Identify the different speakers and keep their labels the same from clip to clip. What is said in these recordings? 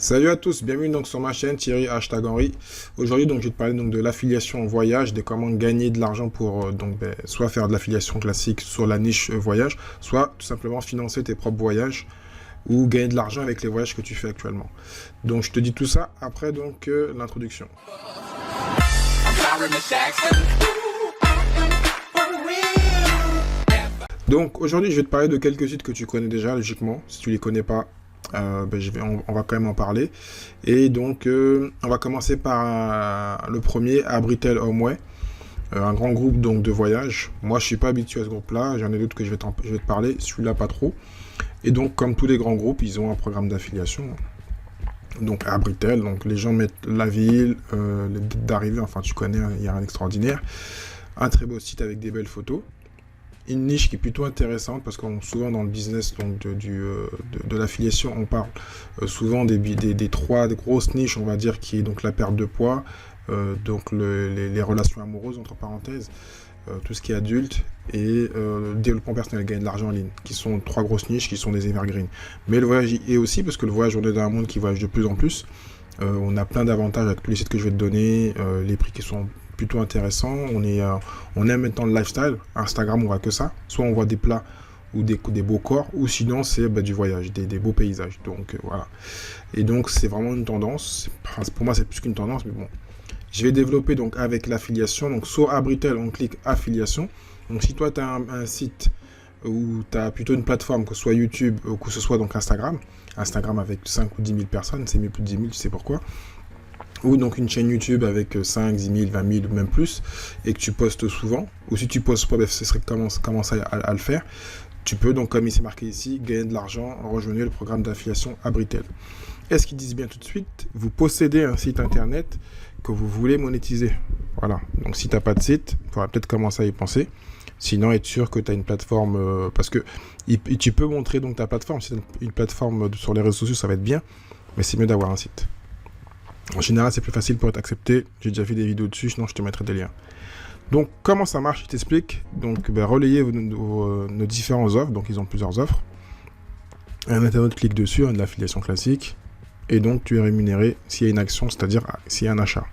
Speaker 1: Salut à tous, bienvenue donc sur ma chaîne Thierry #Henry. Aujourd'hui donc je vais te parler donc de l'affiliation en voyage, de comment gagner de l'argent pour soit faire de l'affiliation classique sur la niche voyage, soit tout simplement financer tes propres voyages ou gagner de l'argent avec les voyages que tu fais actuellement. Donc je te dis tout ça après donc l'introduction. Donc aujourd'hui je vais te parler de quelques sites que tu connais déjà logiquement. Si tu les connais pas, on va quand même en parler. Et donc on va commencer par le premier, Abritel Homeway, un grand groupe donc de voyage. Moi je suis pas habitué à ce groupe là, j'en ai d'autres que je vais te parler, celui-là pas trop. Et donc comme tous les grands groupes, ils ont un programme d'affiliation. Donc Abritel, donc les gens mettent la ville, les dates d'arrivée, enfin tu connais, il y a rien d'extraordinaire. Un très beau site avec des belles photos. Une niche qui est plutôt intéressante parce qu'on souvent dans le business donc de l'affiliation on parle souvent des trois grosses niches, on va dire, qui est donc la perte de poids, donc les relations amoureuses entre parenthèses, tout ce qui est adulte et le développement personnel, gagner de l'argent en ligne, qui sont trois grosses niches qui sont des evergreens. Mais le voyage est aussi, parce que le voyage, on est dans un monde qui voyage de plus en plus, on a plein d'avantages avec tous les sites que je vais te donner, les prix qui sont plutôt intéressant. On aime maintenant le lifestyle. Instagram, on voit que ça. Soit on voit des plats ou des beaux corps, ou sinon c'est du voyage, des beaux paysages. Donc voilà. Et donc c'est vraiment une tendance. Pour moi, c'est plus qu'une tendance, mais bon. Je vais développer donc avec l'affiliation. Donc sur Abritel, on clique affiliation. Donc si toi tu as un site ou tu as plutôt une plateforme, que ce soit YouTube ou que ce soit donc Instagram avec 5 ou 10 000 personnes, c'est mieux plus de 10 000, tu sais pourquoi, ou donc une chaîne YouTube avec 5, 10 000, 20 000 ou même plus, et que tu postes souvent, ou si tu postes pas, ce serait commencer à le faire, tu peux donc, comme il s'est marqué ici, gagner de l'argent en rejoignant le programme d'affiliation Abritel. Est-ce qu'ils disent bien tout de suite, vous possédez un site internet que vous voulez monétiser. Voilà, donc si tu n'as pas de site, il faudra peut-être commencer à y penser. Sinon, être sûr que tu as une plateforme, parce que tu peux montrer donc ta plateforme. Si tu as une plateforme sur les réseaux sociaux, ça va être bien, mais c'est mieux d'avoir un site. En général, c'est plus facile pour être accepté. J'ai déjà fait des vidéos dessus, sinon je te mettrai des liens. Donc, comment ça marche? Je t'explique. Donc, relayez nos différentes offres. Donc, ils ont plusieurs offres. Un internaute clique dessus, une affiliation classique. Et donc, tu es rémunéré s'il y a une action, c'est-à-dire s'il y a un achat.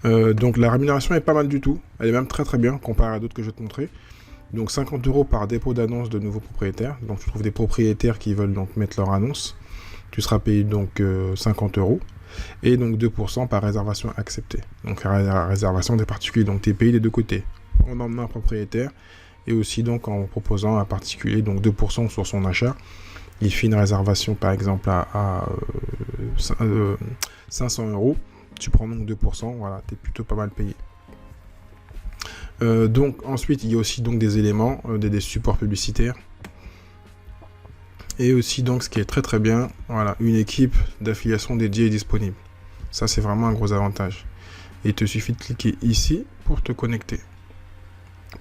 Speaker 1: Donc, la rémunération est pas mal du tout. Elle est même très très bien comparée à d'autres que je vais te montrer. Donc, 50 € par dépôt d'annonce de nouveaux propriétaires. Donc, tu trouves des propriétaires qui veulent donc mettre leur annonce. Tu seras payé donc 50 €. Et donc 2% par réservation acceptée. Donc la réservation des particuliers. Donc tu es payé des deux côtés. En emmenant un propriétaire et aussi donc en proposant à un particulier donc 2% sur son achat. Il fait une réservation par exemple à 500 €. Tu prends donc 2%. Voilà, tu es plutôt pas mal payé. Donc ensuite il y a aussi donc des éléments, des supports publicitaires. Et aussi donc ce qui est très très bien, voilà, une équipe d'affiliation dédiée est disponible. Ça c'est vraiment un gros avantage. Et il te suffit de cliquer ici pour te connecter,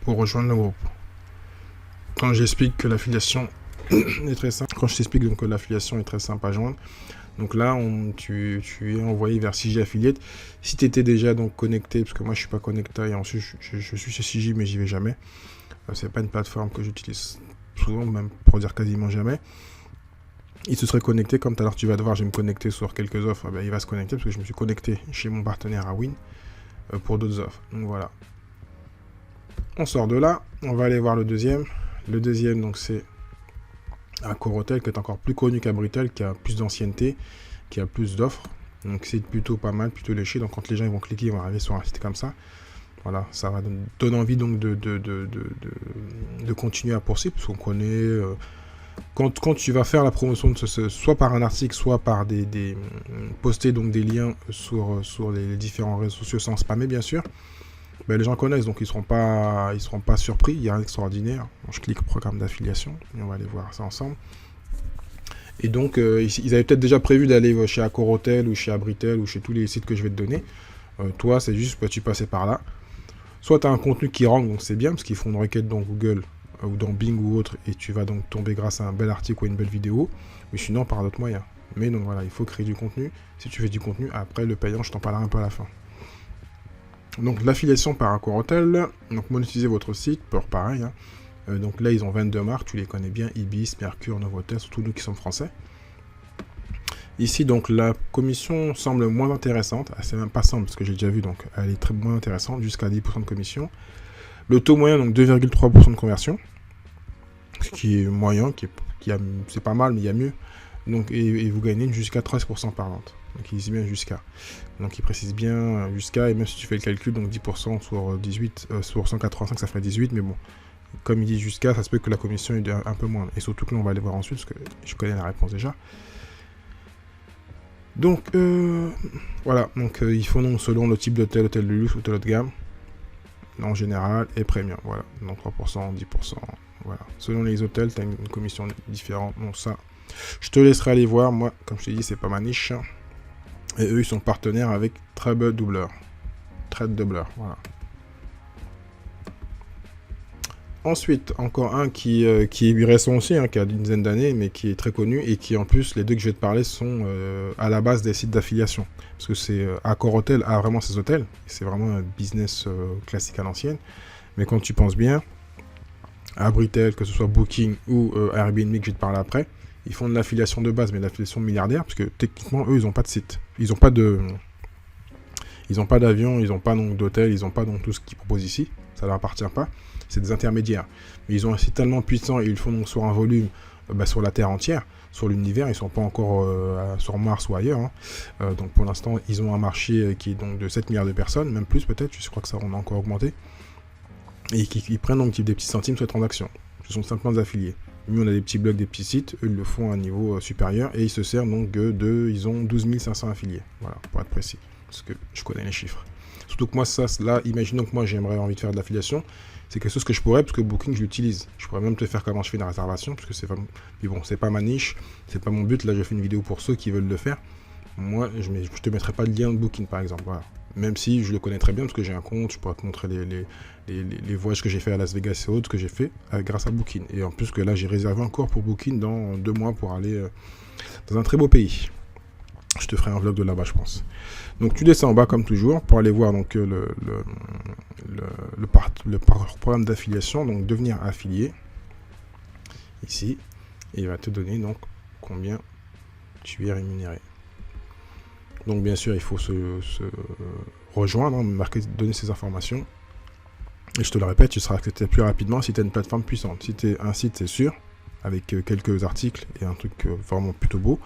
Speaker 1: pour rejoindre le groupe. Quand j'explique que l'affiliation est très simple, que l'affiliation est très simple à joindre, donc là tu es envoyé vers CJ Affiliate. Si tu étais déjà donc connecté, parce que moi je suis pas connecté et ensuite je suis chez CJ mais j'y vais jamais. C'est pas une plateforme que j'utilise souvent, même pour dire quasiment jamais. Il se serait connecté, comme tout à l'heure tu vas devoir, je vais me connecter sur quelques offres, il va se connecter parce que je me suis connecté chez mon partenaire Awin pour d'autres offres. Donc voilà. On sort de là, on va aller voir le deuxième. Le deuxième, donc c'est Accor qui est encore plus connu qu'Abritel, qui a plus d'ancienneté, qui a plus d'offres. Donc c'est plutôt pas mal, plutôt léché. Donc quand les gens ils vont cliquer, ils vont arriver sur un site comme ça. Voilà, ça va donner envie donc de continuer à poursuivre, parce qu'on connaît. Quand tu vas faire la promotion de soit par un article, soit par poster donc des liens sur les différents réseaux sociaux sans spammer bien sûr, les gens connaissent, donc ils seront pas surpris. Il y a un extraordinaire. Je clique programme d'affiliation et on va aller voir ça ensemble. Et donc ils avaient peut-être déjà prévu d'aller chez Accor Hotel ou chez Abritel ou chez tous les sites que je vais te donner. Toi c'est juste tu passais par là. Soit tu as un contenu qui rank, donc c'est bien, parce qu'ils font une requête dans Google ou dans Bing ou autre, et tu vas donc tomber grâce à un bel article ou une belle vidéo, mais sinon par d'autres moyens. Mais donc voilà, il faut créer du contenu. Si tu fais du contenu, après le payant, je t'en parlerai un peu à la fin. Donc l'affiliation par Accor Hotel, donc monétiser votre site, pareil. Donc là ils ont 22 marques, tu les connais bien, Ibis, Mercure, Novotel, surtout nous qui sommes français. Ici, donc, la commission semble moins intéressante. Ah, c'est même pas simple, parce que j'ai déjà vu, donc elle est très moins intéressante, jusqu'à 10% de commission. Le taux moyen, donc 2,3% de conversion, ce qui est moyen, c'est pas mal, mais il y a mieux. Donc, et vous gagnez jusqu'à 13% par vente. Donc, il dit bien jusqu'à. Donc, il précise bien jusqu'à, et même si tu fais le calcul, donc 10% sur 18, sur 185, ça ferait 18, mais bon, comme il dit jusqu'à, ça se peut que la commission est un peu moins. Et surtout que là, on va aller voir ensuite, parce que je connais la réponse déjà. Donc, voilà. Donc, ils font donc selon le type d'hôtel, hôtel de luxe, hôtel haut de gamme, en général, et premium. Voilà. Donc, 3%, 10%. Voilà. Selon les hôtels, tu as une commission différente. Bon, ça, je te laisserai aller voir. Moi, comme je t'ai dit, c'est pas ma niche. Et eux, ils sont partenaires avec Trade Doubleur. Trade Doubleur, voilà. Ensuite, encore un qui est récent aussi, hein, qui a une dizaine d'années, mais qui est très connu, et qui en plus, les deux que je vais te parler sont à la base des sites d'affiliation. Parce que c'est Accor Hotel a vraiment ses hôtels, c'est vraiment un business classique à l'ancienne. Mais quand tu penses bien, Abritel, que ce soit Booking ou Airbnb que je vais te parler après, ils font de l'affiliation de base, mais de l'affiliation milliardaire, parce que techniquement, eux, ils n'ont pas de site. Ils n'ont pas d'avion, ils n'ont pas d'hôtel, ils n'ont pas donc tout ce qu'ils proposent ici. Ça leur appartient pas. C'est des intermédiaires. Mais ils ont un site tellement puissant et ils le font donc sur un volume sur la Terre entière, sur l'univers. Ils ne sont pas encore sur Mars ou ailleurs. Hein. Donc pour l'instant, ils ont un marché qui est donc de 7 milliards de personnes, même plus peut-être. Je crois que ça on a encore augmenté. Et qui prennent donc des petits centimes sur les transactions. Ce sont simplement des affiliés. Nous, on a des petits blogs, des petits sites. Eux, ils le font à un niveau supérieur. Et ils se servent donc ils ont 12 500 affiliés. Voilà, pour être précis. Parce que je connais les chiffres. Surtout que moi, là, imaginons que moi, j'aimerais envie de faire de l'affiliation. C'est quelque chose que je pourrais, parce que Booking, je l'utilise. Je pourrais même te faire comment je fais une réservation, parce que c'est vraiment... Mais bon, c'est pas ma niche, c'est pas mon but. Là, je fais une vidéo pour ceux qui veulent le faire. Moi, je te mettrai pas le lien de Booking, par exemple. Voilà. Même si je le connais très bien, parce que j'ai un compte, je pourrais te montrer les voyages que j'ai fait à Las Vegas et autres que j'ai fait grâce à Booking. Et en plus que là, j'ai réservé encore pour Booking dans 2 mois pour aller dans un très beau pays. Je te ferai un vlog de là-bas, je pense. Donc tu descends en bas comme toujours pour aller voir donc le programme d'affiliation, donc devenir affilié ici, et il va te donner donc combien tu es rémunéré. Donc bien sûr il faut se rejoindre, marquer, donner ces informations, et je te le répète, tu seras accepté plus rapidement si tu as une plateforme puissante. Si tu es un site, c'est sûr, avec quelques articles et un truc vraiment plutôt beau.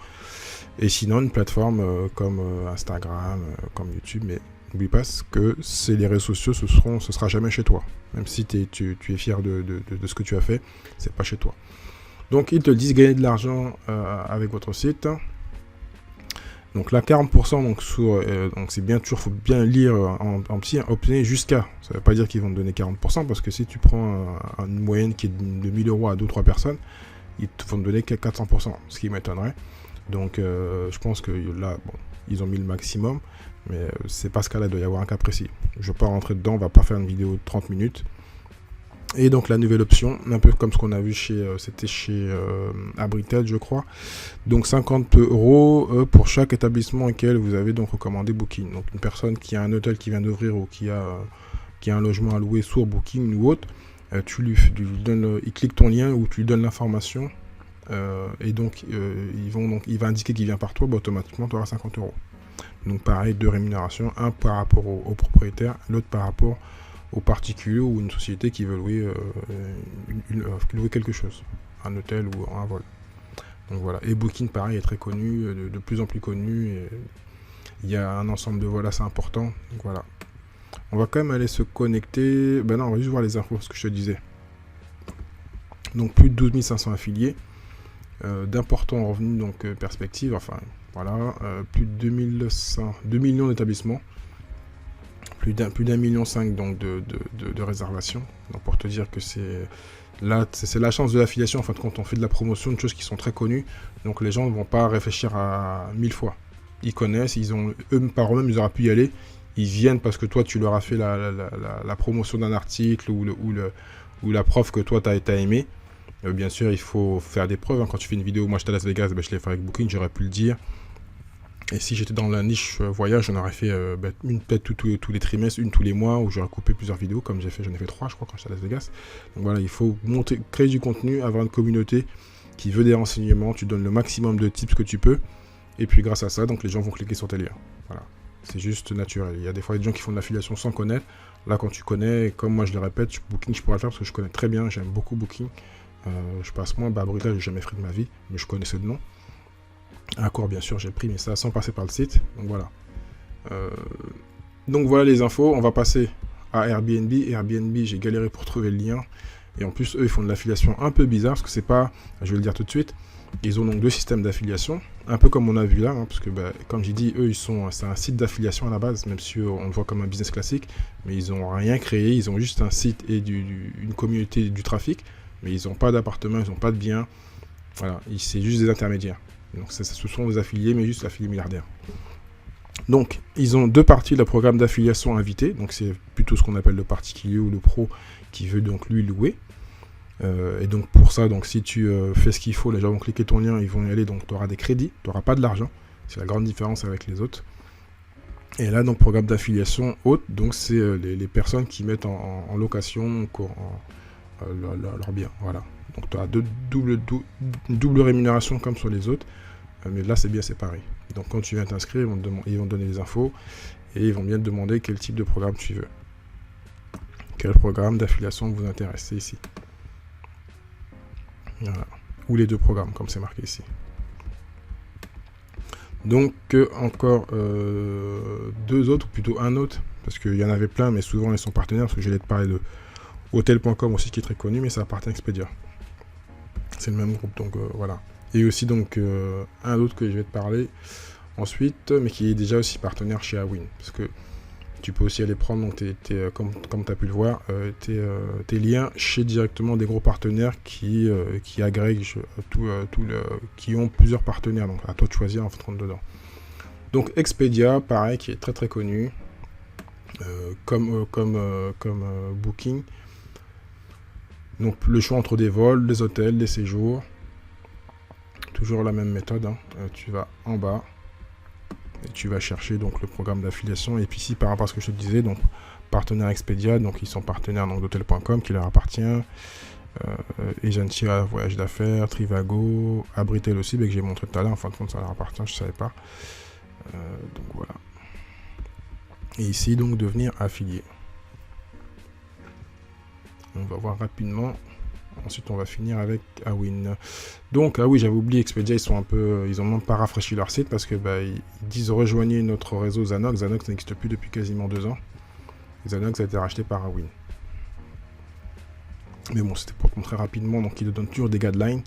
Speaker 1: Et sinon, une plateforme comme Instagram, comme YouTube, mais n'oublie pas que c'est les réseaux sociaux, ce sera jamais chez toi. Même si tu es fier de ce que tu as fait, c'est pas chez toi. Donc, ils te disent gagner de l'argent avec votre site. Donc là, 40%, donc c'est bien toujours, faut bien lire en petit, obtenir jusqu'à. Ça veut pas dire qu'ils vont te donner 40%, parce que si tu prends une moyenne qui est de 1000 € à 2-3 personnes, ils te vont te donner que 400%, ce qui m'étonnerait. Donc je pense que là, bon, ils ont mis le maximum, mais c'est pas ce cas-là, il doit y avoir un cas précis. Je ne vais pas rentrer dedans, on va pas faire une vidéo de 30 minutes. Et donc la nouvelle option, un peu comme ce qu'on a vu c'était chez Abritel, je crois. Donc 50 € pour chaque établissement auquel vous avez donc recommandé Booking. Donc une personne qui a un hôtel qui vient d'ouvrir ou qui a un logement à louer sur Booking ou autre, tu lui donnes, il clique ton lien ou tu lui donnes l'information. Et donc, il va indiquer qu'il vient par toi, bah, automatiquement tu auras 50 €. Donc pareil, 2 rémunérations, un par rapport au propriétaire, l'autre par rapport au particulier ou une société qui veut louer quelque chose, un hôtel ou un vol. Donc voilà, et Booking pareil est très connu, de plus en plus connu, et il y a un ensemble de vols assez important. Donc voilà, on va quand même aller se connecter, ben non, on va juste voir les infos, ce que je te disais. Donc plus de 12 500 affiliés. D'importants revenus, donc perspective, enfin voilà, plus de 2 millions d'établissements, plus d'1,5 million donc de réservations. Donc pour te dire que c'est la chance de l'affiliation, en fin de compte, on fait de la promotion de choses qui sont très connues, donc les gens ne vont pas réfléchir à 1000 fois. Ils connaissent, par eux-mêmes, ils auraient pu y aller, ils viennent parce que toi tu leur as fait la promotion d'un article ou la prof que toi tu as aimé. Bien sûr, il faut faire des preuves. Hein. Quand tu fais une vidéo, moi j'étais à Las Vegas, je l'ai fait avec Booking, j'aurais pu le dire. Et si j'étais dans la niche voyage, j'en aurais fait une peut-être tous les trimestres, une tous les mois, où j'aurais coupé plusieurs vidéos, comme j'en ai fait 3, je crois, quand j'étais à Las Vegas. Donc voilà, il faut créer du contenu, avoir une communauté qui veut des renseignements, tu donnes le maximum de tips que tu peux. Et puis grâce à ça, donc les gens vont cliquer sur tes liens. Voilà. C'est juste naturel. Il y a des fois des gens qui font de l'affiliation sans connaître. Là, quand tu connais, comme moi je le répète, Booking, je pourrais le faire parce que je connais très bien. J'aime beaucoup Booking. Je passe moins. Brutal, j'ai jamais fait de ma vie, mais je connaissais de nom. Accor, bien sûr, j'ai pris, mais ça sans passer par le site. Donc voilà. Donc voilà les infos. On va passer à Airbnb. Airbnb, j'ai galéré pour trouver le lien. Et en plus, eux, ils font de l'affiliation un peu bizarre parce que c'est pas, je vais le dire tout de suite, ils ont donc 2 systèmes d'affiliation, un peu comme on a vu là, hein, parce que comme j'ai dit, eux, c'est un site d'affiliation à la base, même si on le voit comme un business classique, mais ils n'ont rien créé, ils ont juste un site et une communauté du trafic, mais ils n'ont pas d'appartement, ils n'ont pas de biens, voilà, c'est juste des intermédiaires. Donc ce sont des affiliés, mais juste affiliés milliardaires. Donc, ils ont 2 parties de programme d'affiliation invité, donc c'est plutôt ce qu'on appelle le particulier ou le pro qui veut donc lui louer. Et donc pour ça, donc si tu fais ce qu'il faut, les gens vont cliquer ton lien, ils vont y aller, donc tu auras des crédits, tu n'auras pas de l'argent. C'est la grande différence avec les autres. Et là, donc programme d'affiliation haute, donc c'est les personnes qui mettent en location leur bien. Voilà. Donc tu as une double rémunération comme sur les autres, mais là c'est bien séparé. Donc quand tu viens t'inscrire, ils vont te donner les infos et ils vont bien te demander quel type de programme tu veux. Quel programme d'affiliation vous intéresse, c'est ici. Voilà. Ou les 2 programmes, comme c'est marqué ici. Donc, encore 2 autres, ou plutôt un autre, parce qu'il y en avait plein, mais souvent ils sont partenaires, parce que j'allais te parler de Hotel.com aussi, qui est très connu, mais ça appartient à Expedia. C'est le même groupe, donc voilà. Et aussi, donc, un autre que je vais te parler ensuite, mais qui est déjà aussi partenaire chez Awin, parce que tu peux aussi aller prendre, donc, comme tu as pu le voir, tes liens chez directement des gros partenaires qui agrègent qui ont plusieurs partenaires. Donc à toi de choisir en rentrant dedans. Donc Expedia, pareil, qui est très très connu, comme Booking. Donc le choix entre des vols, des hôtels, des séjours. Toujours la même méthode. Hein. Tu vas en bas. Et tu vas chercher donc le programme d'affiliation. Et puis ici, par rapport à ce que je te disais, donc partenaire Expedia, donc ils sont partenaires d'Hotel.com qui leur appartient. Egentia, Voyage d'affaires, Trivago, Abritel aussi, que j'ai montré tout à l'heure. En fin de compte, ça leur appartient, je ne savais pas. Donc voilà. Et ici, donc devenir affilié. On va voir rapidement. Ensuite, on va finir avec Awin. Donc, ah oui, j'avais oublié, Expedia, ils ont même pas rafraîchi leur site parce que ils disent rejoignez notre réseau Zanox. Zanox n'existe plus depuis quasiment 2 ans. Zanox a été racheté par Awin. Mais bon, c'était pour te montrer rapidement. Donc, ils te donnent toujours des guidelines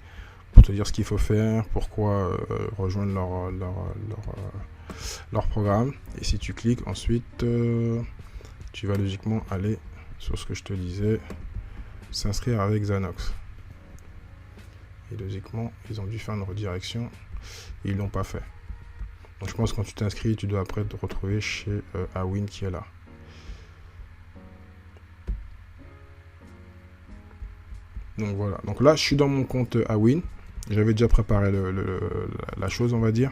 Speaker 1: pour te dire ce qu'il faut faire, pourquoi rejoindre leur programme. Et si tu cliques, ensuite, tu vas logiquement aller sur ce que je te disais. S'inscrire avec Zanox. Et logiquement, ils ont dû faire une redirection et ils l'ont pas fait. Donc je pense que quand tu t'inscris, tu dois après te retrouver chez Awin qui est là. Donc voilà. Donc là, je suis dans mon compte Awin. J'avais déjà préparé la chose, on va dire.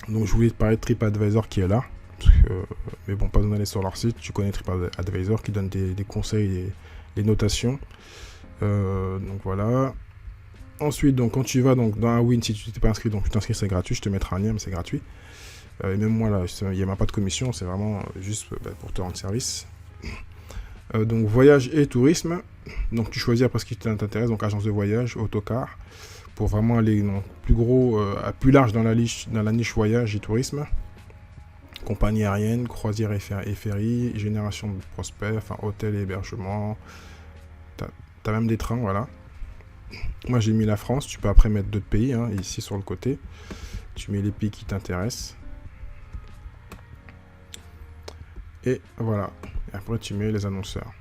Speaker 1: Donc je voulais te parler de TripAdvisor qui est là. Mais bon, pas besoin d'aller sur leur site. Tu connais TripAdvisor qui donne des conseils et les notations. Donc voilà. Ensuite, donc quand tu vas donc dans Awin, si tu t'es pas inscrit, donc tu t'inscris, c'est gratuit. Je te mettrai un lien, mais c'est gratuit. Et même moi là, il n'y a même pas de commission, c'est vraiment juste pour te rendre service. Donc voyage et tourisme. Donc tu choisis après ce qui t'intéresse, donc agence de voyage, autocar, pour vraiment aller plus large dans la niche voyage et tourisme. Compagnie aérienne, croisière et ferry, génération de prospects, enfin hôtel et hébergement. T'as même des trains, voilà. Moi j'ai mis la France, tu peux après mettre d'autres pays, hein, ici sur le côté. Tu mets les pays qui t'intéressent. Et voilà. Et après tu mets les annonceurs.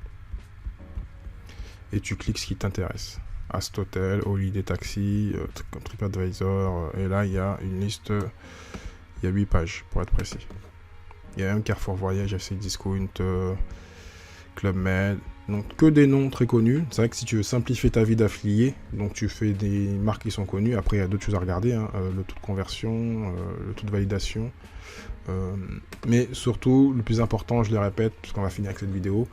Speaker 1: Et tu cliques ce qui t'intéresse. Ast Hotel, Holiday Taxi, TripAdvisor. Et là il y a une liste, il y a 8 pages pour être précis. Il y a même Carrefour Voyage, FC Discount, Club Med. Donc que des noms très connus. C'est vrai que si tu veux simplifier ta vie d'affilié, donc tu fais des marques qui sont connues. Après il y a d'autres choses à regarder, hein, le taux de conversion, le taux de validation. Mais surtout, le plus important, je le répète, parce qu'on va finir avec cette vidéo,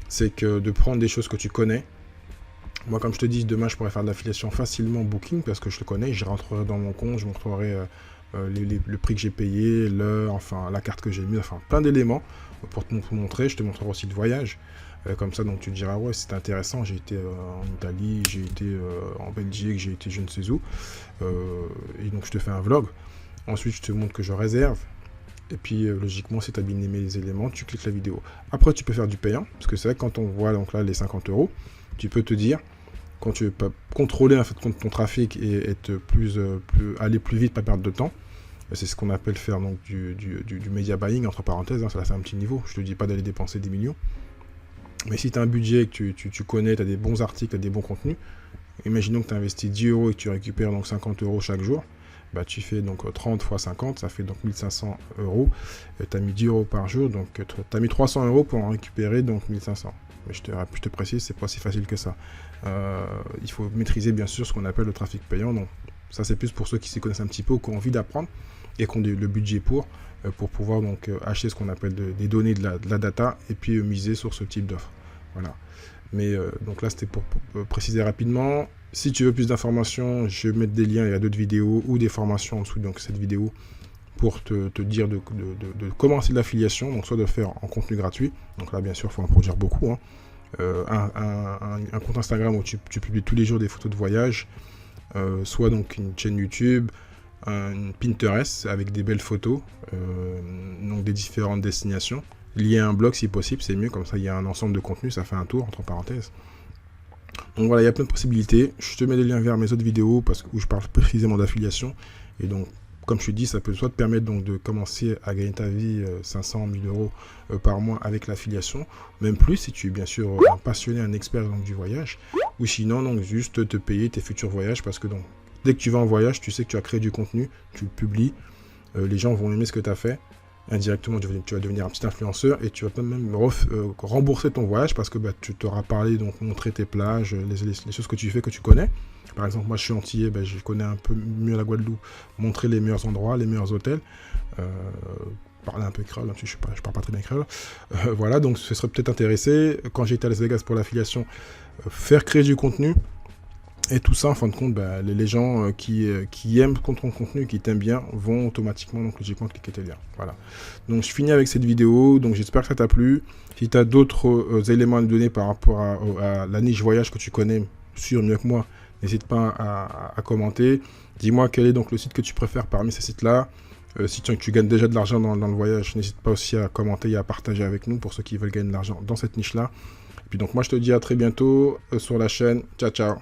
Speaker 1: c'est que de prendre des choses que tu connais. Moi, comme je te dis, demain, je pourrais faire de l'affiliation facilement Booking parce que je le connais. Je rentrerai dans mon compte, je montrerai le prix que j'ai payé, l'heure, enfin la carte que j'ai mise, enfin plein d'éléments pour te montrer. Je te montrerai aussi le voyage. Comme ça, donc tu te diras, ouais, c'est intéressant. J'ai été en Italie, j'ai été en Belgique, j'ai été je ne sais où. Et donc, je te fais un vlog. Ensuite, je te montre que je réserve. Et puis, logiquement, si tu as bien aimé les éléments, tu cliques la vidéo. Après, tu peux faire du payant. Parce que c'est vrai que quand on voit donc là les 50 €, tu peux te dire, quand tu veux pas contrôler en fait, ton trafic et être aller plus vite, pas perdre de temps, c'est ce qu'on appelle faire donc, du media buying, entre parenthèses, hein, ça c'est un petit niveau. Je te dis pas d'aller dépenser des millions. Mais si tu as un budget, que tu connais, tu as des bons articles, tu as des bons contenus, imaginons que tu investis 10 € et que tu récupères donc 50 € chaque jour, bah, tu fais donc 30 fois 50, ça fait donc 1500 €. Tu as mis 10 € par jour, donc tu as mis 300 € pour en récupérer donc 1500. Mais je te précise, c'est pas si facile que ça. Il faut maîtriser bien sûr ce qu'on appelle le trafic payant. Donc ça c'est plus pour ceux qui s'y connaissent un petit peu ou qui ont envie d'apprendre et qui ont le budget pour pouvoir donc acheter ce qu'on appelle des données, de la data et puis miser sur ce type d'offre. Voilà. Mais donc là c'était pour préciser rapidement. Si tu veux plus d'informations, je vais mettre des liens, il y a d'autres vidéos ou des formations en dessous de cette vidéo pour te dire de commencer l'affiliation, donc soit de le faire en contenu gratuit, donc là bien sûr il faut en produire beaucoup, hein. Un compte Instagram où tu publies tous les jours des photos de voyage, soit donc une chaîne YouTube, un Pinterest avec des belles photos, donc des différentes destinations, lié à un blog si possible, c'est mieux, comme ça il y a un ensemble de contenus, ça fait un tour entre parenthèses. Donc voilà, il y a plein de possibilités. Je te mets les liens vers mes autres vidéos où je parle précisément d'affiliation. Et donc, comme je te dis, ça peut soit te permettre donc de commencer à gagner ta vie 500, 1000 € par mois avec l'affiliation. Même plus si tu es bien sûr un passionné, un expert donc, du voyage. Ou sinon, donc juste te payer tes futurs voyages. Parce que donc, dès que tu vas en voyage, tu sais que tu as créé du contenu, tu le publies. Les gens vont aimer ce que tu as fait. Indirectement, tu vas devenir un petit influenceur et tu vas même rembourser ton voyage parce que tu t'auras parlé, donc montrer tes plages, les choses que tu fais, que tu connais. Par exemple, moi je suis antillais, je connais un peu mieux la Guadeloupe, montrer les meilleurs endroits, les meilleurs hôtels, parler un peu créole, je parle pas très bien créole. Voilà, donc ce serait peut-être intéressé, quand j'étais à Las Vegas pour l'affiliation, faire créer du contenu. Et tout ça, en fin de compte, les gens qui aiment ton contenu, qui t'aiment bien, vont automatiquement, donc logiquement, cliquer tes liens. Voilà. Donc, je finis avec cette vidéo. Donc, j'espère que ça t'a plu. Si tu as d'autres éléments à nous donner par rapport à la niche voyage que tu connais mieux que moi, n'hésite pas à commenter. Dis-moi quel est donc le site que tu préfères parmi ces sites-là. Si tu gagnes déjà de l'argent dans le voyage, n'hésite pas aussi à commenter et à partager avec nous pour ceux qui veulent gagner de l'argent dans cette niche-là. Et puis donc, moi, je te dis à très bientôt sur la chaîne. Ciao, ciao.